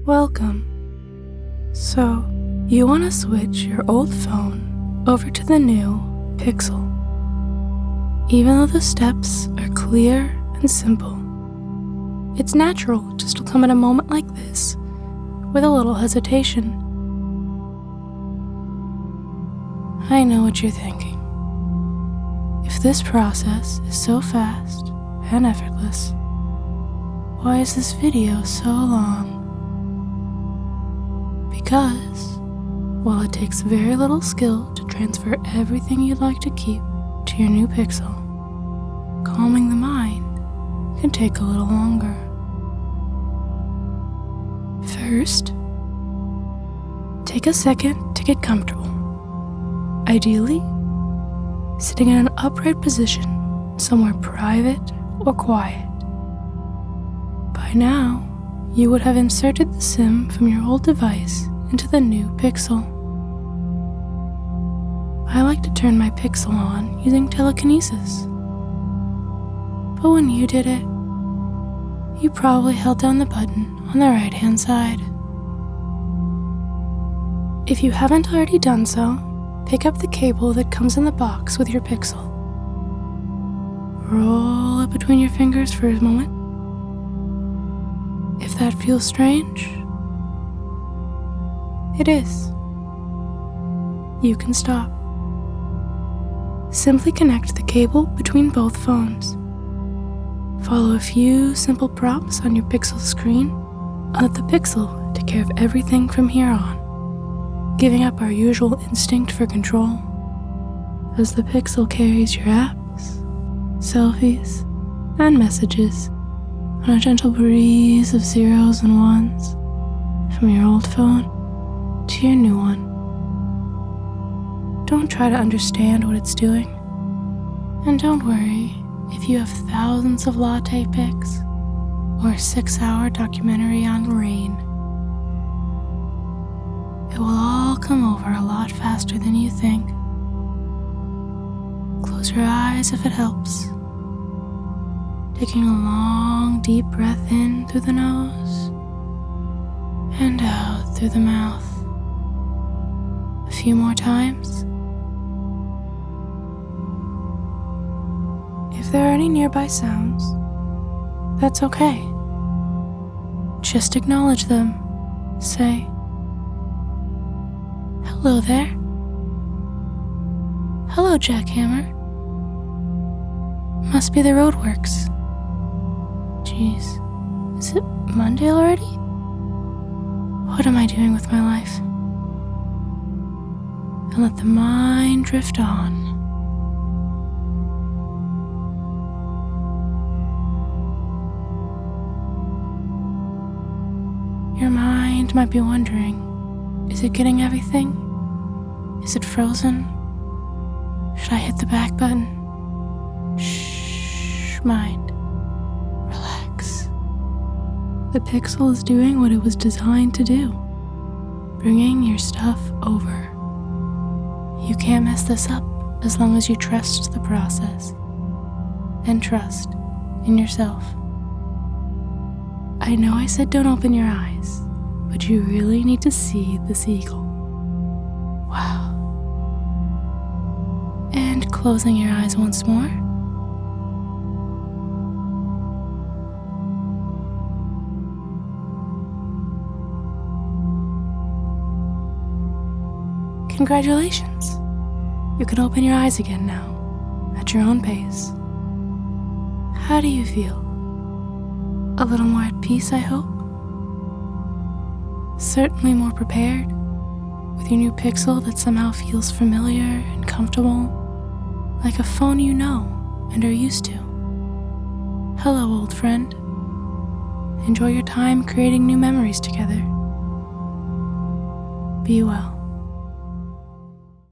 Welcome. So, you want to switch your old phone over to the new Pixel. Even though the steps are clear and simple, it's natural just to come at a moment like this with a little hesitation. I know what you're thinking. If this process is so fast and effortless, why is this video so long? Because, while it takes very little skill to transfer everything you'd like to keep to your new Pixel, calming the mind can take a little longer. First, take a second to get comfortable. Ideally, sitting in an upright position somewhere private or quiet. By now, you would have inserted the SIM from your old device into the new Pixel. I like to turn my Pixel on using telekinesis. But when you did it, you probably held down the button on the right-hand side. If you haven't already done so, pick up the cable that comes in the box with your Pixel. Roll it between your fingers for a moment. If that feels strange, it is. You can stop. Simply connect the cable between both phones. Follow a few simple prompts on your Pixel screen and let the Pixel take care of everything from here on, giving up our usual instinct for control as the Pixel carries your apps, selfies, and messages on a gentle breeze of zeros and ones from your old phone to your new one. Don't try to understand what it's doing, and don't worry if you have thousands of latte pics or a 6-hour documentary on rain. It will all come over a lot faster than you think. Close your eyes if it helps. Taking a long, deep breath in through the nose and out through the mouth. A few more times. If there are any nearby sounds, that's okay. Just acknowledge them. Say, "Hello there." "Hello, Jackhammer." "Must be the roadworks." "Geez, is it Monday already? What am I doing with my life?" And let the mind drift on. Your mind might be wondering, is it getting everything? Is it frozen? Should I hit the back button? Shh, mind. Relax. The Pixel is doing what it was designed to do, bringing your stuff over. You can't mess this up as long as you trust the process and trust in yourself. I know I said don't open your eyes, but you really need to see this eagle. Wow. And closing your eyes once more. Congratulations. You can open your eyes again now, at your own pace. How do you feel? A little more at peace, I hope? Certainly more prepared, with your new Pixel that somehow feels familiar and comfortable, like a phone you know and are used to. Hello, old friend. Enjoy your time creating new memories together. Be well.